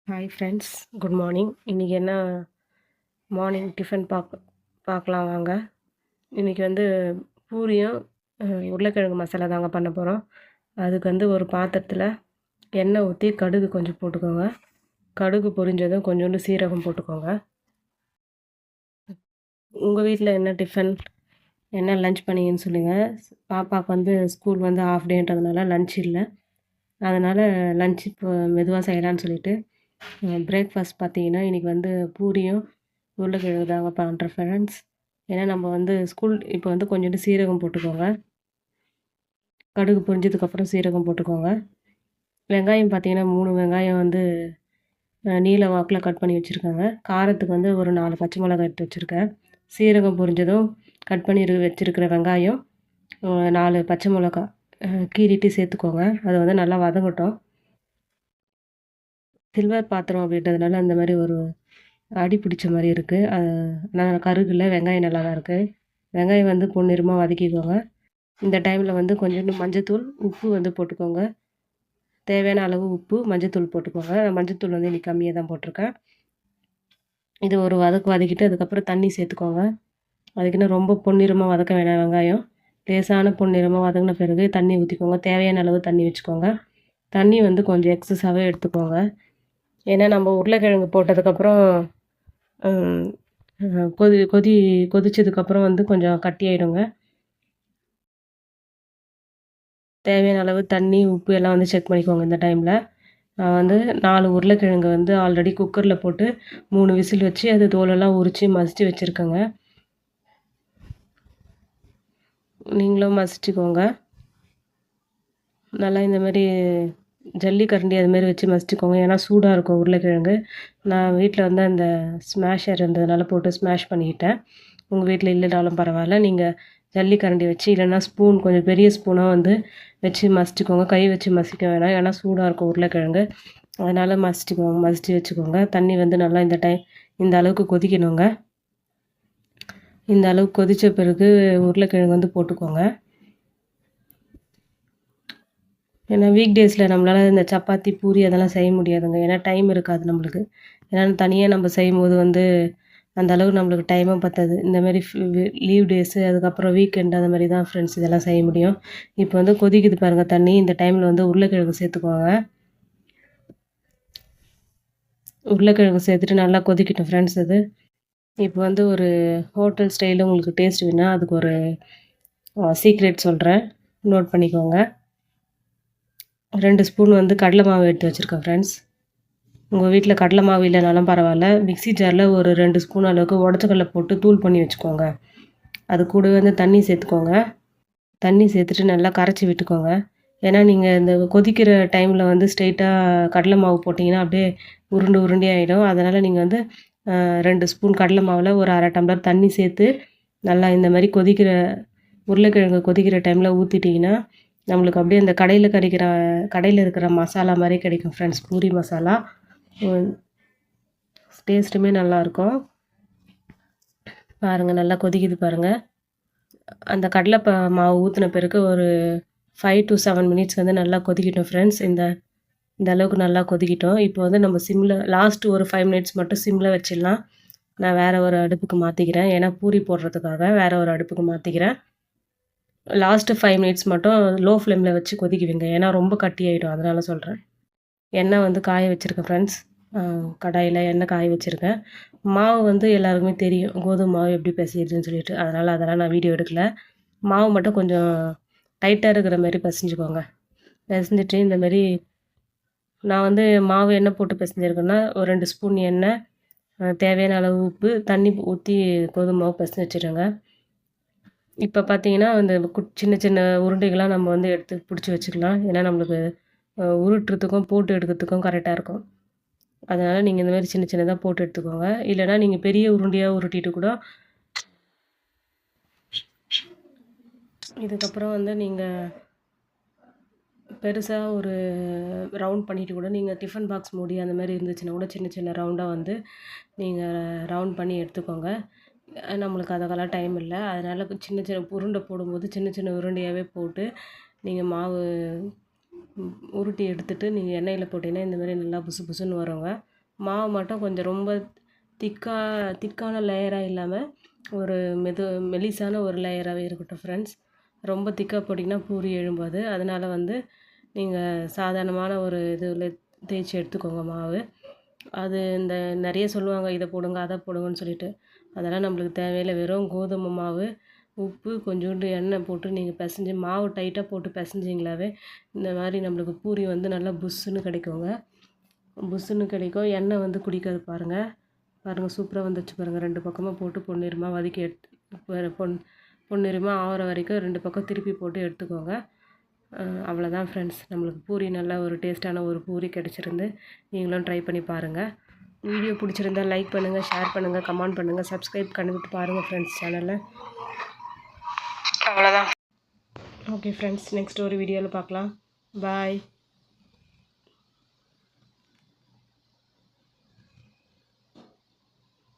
Hi friends, good morning. இன்றைக்கி என்ன morning tiffin பார்க்கலாம் வாங்க. இன்றைக்கி வந்து பூரியும் உருளைக்கிழங்கு மசாலா தாங்க பண்ண போகிறோம். அதுக்கு வந்து ஒரு பாத்திரத்தில் எண்ணெய் ஊற்றி கடுகு கொஞ்சம் போட்டுக்கோங்க. கடுகு பொரிஞ்சதும் கொஞ்சோண்டு சீரகம் போட்டுக்கோங்க. உங்கள் வீட்டில் என்ன டிஃபன், என்ன லன்ச் பண்ணீங்கன்னு சொல்லுங்கள். பாப்பாவுக்கு வந்து ஸ்கூல் வந்து ஆஃப் டேன்றதுனால லன்ச் இல்லை. அதனால் லன்ச் இப்போ மெதுவாக செய்யலான்னு சொல்லிட்டு பிரேக்ஃபாஸ்ட் பார்த்தீங்கன்னா இன்றைக்கி வந்து பூரியும் உருளைக்கிழங்கு தாங்க பண்ணுறேன் ஃப்ரெண்ட்ஸ். ஏன்னா நம்ம வந்து ஸ்கூல் இப்போ வந்து கொஞ்சோண்டு சீரகம் போட்டுக்கோங்க. கடுகு பொரிஞ்சதுக்கப்புறம் சீரகம் போட்டுக்கோங்க. வெங்காயம் பார்த்தீங்கன்னா 3 வெங்காயம் வந்து நீல வாக்கில் கட் பண்ணி வச்சுருக்கேங்க. காரத்துக்கு வந்து ஒரு 4 பச்சை மிளகாய் எடுத்து வச்சுருக்கேன். சீரகம் பொரிஞ்சதும் கட் பண்ணி வச்சுருக்கிற வெங்காயம் 4 பச்சை மிளகா கீறிட்டு சேர்த்துக்கோங்க. அது வந்து நல்லா வதங்கட்டும். சில்வர் பாத்திரம் அப்படின்றதுனால அந்த மாதிரி ஒரு அடி பிடிச்ச மாதிரி இருக்குது. நான் கருகில் வெங்காயம் நல்லா தான் இருக்குது. வெங்காயம் வந்து பொன்னிறமாக வதக்கிக்கோங்க. இந்த டைமில் வந்து கொஞ்சோண்டு மஞ்சத்தூள், உப்பு வந்து போட்டுக்கோங்க. தேவையான அளவு உப்பு, மஞ்சத்தூள் போட்டுக்கோங்க. மஞ்சத்தூள் வந்து இன்றைக்கி கம்மியாக தான் போட்டிருக்கேன். இது ஒரு வதக்கிட்டு அதுக்கப்புறம் தண்ணி சேர்த்துக்கோங்க. அதுக்குன்னு ரொம்ப பொன்னிறமாக வதக்க வேணாம். வெங்காயம் லேசான பொன்னிறமாக வதங்கின பிறகு தண்ணி ஊற்றிக்கோங்க. தேவையான அளவு தண்ணி வச்சுக்கோங்க. தண்ணி வந்து கொஞ்சம் எக்ஸஸாகவே எடுத்துக்கோங்க. ஏன்னா நம்ம உருளைக்கிழங்கு போட்டதுக்கப்புறம் கொதிச்சதுக்கப்புறம் வந்து கொஞ்சம் கட்டியாயிடுங்க. தேவையான அளவு தண்ணி, உப்பு எல்லாம் வந்து செக் பண்ணிக்கோங்க. இந்த டைமில் நான் வந்து 4 உருளைக்கிழங்கு வந்து ஆல்ரெடி குக்கரில் போட்டு 3 விசில் வச்சு அது தோலெல்லாம் உரித்து மசித்து வச்சுருக்கேங்க. நீங்களும் மசிச்சுக்கோங்க. நல்லா இந்த மாதிரி ஜல்லிக்கரண்டி அதுமாரி வச்சு மசிச்சுக்கோங்க. ஏன்னா சூடாக இருக்கும் உருளைக்கிழங்கு. நான் வீட்டில் வந்து அந்த ஸ்மாஷர் இருந்ததுனால போட்டு ஸ்மாஷ் பண்ணிக்கிட்டேன். உங்கள் வீட்டில் இல்லைனாலும் பரவாயில்ல. நீங்கள் ஜல்லிக்கரண்டி வச்சு இல்லைன்னா ஸ்பூன் கொஞ்சம் பெரிய ஸ்பூனாக வந்து வச்சு மசிச்சுக்கோங்க. கை வச்சு மசிக்க வேணாம். ஏன்னா சூடாக இருக்கும் உருளைக்கிழங்கு. அதனால் மசித்து வச்சுக்கோங்க. தண்ணி வந்து நல்லா இந்த அளவுக்கு கொதிக்கணுங்க. இந்த அளவுக்கு கொதித்த பிறகு உருளைக்கிழங்கு வந்து போட்டுக்கோங்க. ஏன்னா வீக் டேஸில் நம்மளால் இந்த சப்பாத்தி, பூரி அதெல்லாம் செய்ய முடியாதுங்க. ஏன்னா டைம் இருக்காது நம்மளுக்கு. ஏன்னா தனியாக நம்ம செய்யும்போது வந்து அந்த அளவுக்கு நம்மளுக்கு டைமும் பத்தாது. இந்தமாரி லீவ் டேஸு, அதுக்கப்புறம் வீக்கெண்ட் அந்த மாதிரி தான் ஃப்ரெண்ட்ஸ் இதெல்லாம் செய்ய முடியும். இப்போ வந்து கொதிக்குது பாருங்கள் தண்ணி. இந்த டைமில் வந்து உருளைக்கிழங்கு சேர்த்துக்கோங்க. உருளைக்கிழங்கு சேர்த்துட்டு நல்லா கொதிக்கட்டும் ஃப்ரெண்ட்ஸ். அது இப்போ வந்து ஒரு ஹோட்டல் ஸ்டைலில் உங்களுக்கு டேஸ்ட் வேணுன்னா அதுக்கு ஒரு சீக்ரெட் சொல்கிறேன், நோட் பண்ணிக்கோங்க. 2 ஸ்பூன் வந்து கடலை மாவு எடுத்து வச்சுருக்கேன் ஃப்ரெண்ட்ஸ். உங்கள் வீட்டில் கடலை மாவு இல்லைனாலும் பரவாயில்ல. மிக்ஸி ஜாரில் ஒரு 2 ஸ்பூன் அளவுக்கு உடச்சக்கடலை போட்டு தூள் பண்ணி வச்சுக்கோங்க. அது கூட வந்து தண்ணி சேர்த்துக்கோங்க. தண்ணி சேர்த்துட்டு நல்லா கரைச்சி விட்டுக்கோங்க. ஏன்னா நீங்கள் இந்த கொதிக்கிற டைமில் வந்து ஸ்ட்ரெயிட்டாக கடலை மாவு போட்டிங்கன்னா அப்படியே உருண்டை ஆகிடும். அதனால் நீங்கள் வந்து 2 ஸ்பூன் கடலை மாவில் ஒரு 1/2 டம்ளர் தண்ணி சேர்த்து நல்லா இந்த மாதிரி உருளைக்கிழங்கு கொதிக்கிற டைமில் ஊற்றிட்டிங்கன்னா நம்மளுக்கு அப்படியே அந்த கடையில் இருக்கிற மசாலா மாதிரி கிடைக்கும் ஃப்ரெண்ட்ஸ். பூரி மசாலா டேஸ்ட்டுமே நல்லாயிருக்கும். பாருங்கள் நல்லா கொதிக்குது பாருங்கள். அந்த கடலை மாவு ஊற்றின பிறகு ஒரு 5 to 7 மினிட்ஸ் வந்து நல்லா கொதிக்கட்டும் ஃப்ரெண்ட்ஸ். இந்த அளவுக்கு நல்லா கொதிக்கட்டும். இப்போ வந்து நம்ம சிம்மில் லாஸ்ட்டு ஒரு 5 மினிட்ஸ் மட்டும் சிம்மில் வச்சிடலாம். நான் வேறு ஒரு அடுப்புக்கு மாற்றிக்கிறேன். ஏன்னா பூரி போடுறதுக்காக வேறு ஒரு அடுப்புக்கு மாற்றிக்கிறேன். லாஸ்ட்டு 5 மினிட்ஸ் மட்டும் லோ ஃப்ளேமில் வச்சு கொதிக்க வைங்க. ஏன்னா ரொம்ப கட்டியாயிடும். அதனால் சொல்கிறேன். எண்ணெய் வந்து காய வச்சுருக்கேன் ஃப்ரெண்ட்ஸ். கடாயில் எண்ணெய் காய வச்சுருக்கேன். மாவு வந்து எல்லாருக்குமே தெரியும், கோதுமை மாவு எப்படி பிசையுறதுன்னு சொல்லிட்டு. அதெல்லாம் நான் வீடியோ எடுக்கல. மாவு மட்டும் கொஞ்சம் டைட்டாக இருக்கிற மாரி பிசைஞ்சுக்கோங்க. பிசைஞ்சிட்டு இந்த மாரி நான் வந்து மாவு எண்ணெய் போட்டு பிசைஞ்சிருக்கேன்னா ஒரு 2 ஸ்பூன் எண்ணெய், தேவையான அளவு உப்பு, தண்ணி ஊற்றி கோதுமை மாவு பிசைஞ்சு வச்சுருங்க. இப்போ பார்த்தீங்கன்னா இந்த சின்ன சின்ன உருண்டைகளாக நம்ம வந்து எடுத்து பிடிச்சி வச்சுக்கலாம். ஏன்னா நம்மளுக்கு உருட்டுறதுக்கும் போட்டு எடுக்கிறதுக்கும் கரெக்டாக இருக்கும். அதனால் நீங்கள் இந்த மாதிரி சின்ன சின்னதாக போட்டு எடுத்துக்கோங்க. இல்லைனா நீங்கள் பெரிய உருண்டையாக உருட்டிட்டு கூட இதுக்கப்புறம் வந்து நீங்கள் பெருசாக ஒரு ரவுண்ட் பண்ணிவிட்டு கூட நீங்கள் டிஃபன் பாக்ஸ் மூடி அந்த மாதிரி இருந்துச்சுன்னா கூட சின்ன சின்ன ரவுண்டாக வந்து நீங்கள் ரவுண்ட் பண்ணி எடுத்துக்கோங்க. நம்மளுக்கு அதுக்கெல்லாம் டைம் இல்லை. அதனால் சின்ன சின்ன உருண்டை போடும்போது சின்ன சின்ன உருண்டையாகவே போட்டு நீங்கள் மாவு உருட்டி எடுத்துகிட்டு நீங்கள் எண்ணெயில் போட்டிங்கன்னா இந்த மாதிரி நல்லா புசு புசுன்னு வருங்க. மாவு மட்டும் கொஞ்சம் ரொம்ப திக்கான லேயராக இல்லாமல் ஒரு மெலிசான ஒரு லேயராகவே இருக்கட்டும் ஃப்ரெண்ட்ஸ். ரொம்ப திக்காக போட்டிங்கன்னா பூரி எழும்பாது. அதனால் வந்து நீங்கள் சாதாரணமான ஒரு இதில் தேய்ச்சி எடுத்துக்கோங்க மாவு. அது இந்த நிறைய சொல்லுவாங்க இதை போடுங்க அதை போடுங்கன்னு சொல்லிட்டு, அதெல்லாம் நம்மளுக்கு தேவையில்லை. வெறும் கோதுமை மாவு, உப்பு, கொஞ்சோண்டு எண்ணெய் போட்டு நீங்கள் பிசைஞ்சு மாவு டைட்டாக போட்டு பிசைஞ்சிங்களாவே இந்த மாதிரி நம்மளுக்கு பூரி வந்து நல்லா புஸ்ஸுன்னு கிடைக்குங்க. புஸ்ஸுன்னு கிடைக்கும். எண்ணெய் வந்து குடிக்காது பாருங்கள். சூப்பராக வந்துச்சு பாருங்கள். 2 பக்கமாக போட்டு பொன்னிறமாக வதக்கி பொன்னிறமாக ஆகிற வரைக்கும் 2 பக்கம் திருப்பி போட்டு எடுத்துக்கோங்க. அவ்வளோதான் ஃப்ரெண்ட்ஸ். நம்மளுக்கு பூரி நல்லா ஒரு டேஸ்ட்டான ஒரு பூரி கிடச்சிருந்து. நீங்களும் ட்ரை பண்ணி பாருங்கள். வீடியோ பிடிச்சிருந்தால் லைக் பண்ணுங்கள், ஷேர் பண்ணுங்கள், கமெண்ட் பண்ணுங்கள், சப்ஸ்கிரைப் பண்ணிவிட்டு பாருங்கள் ஃப்ரெண்ட்ஸ் சேனலில். அவ்வளோதான். ஓகே ஃப்ரெண்ட்ஸ், நெக்ஸ்ட் ஒரு வீடியோவில் பார்க்கலாம். பாய்.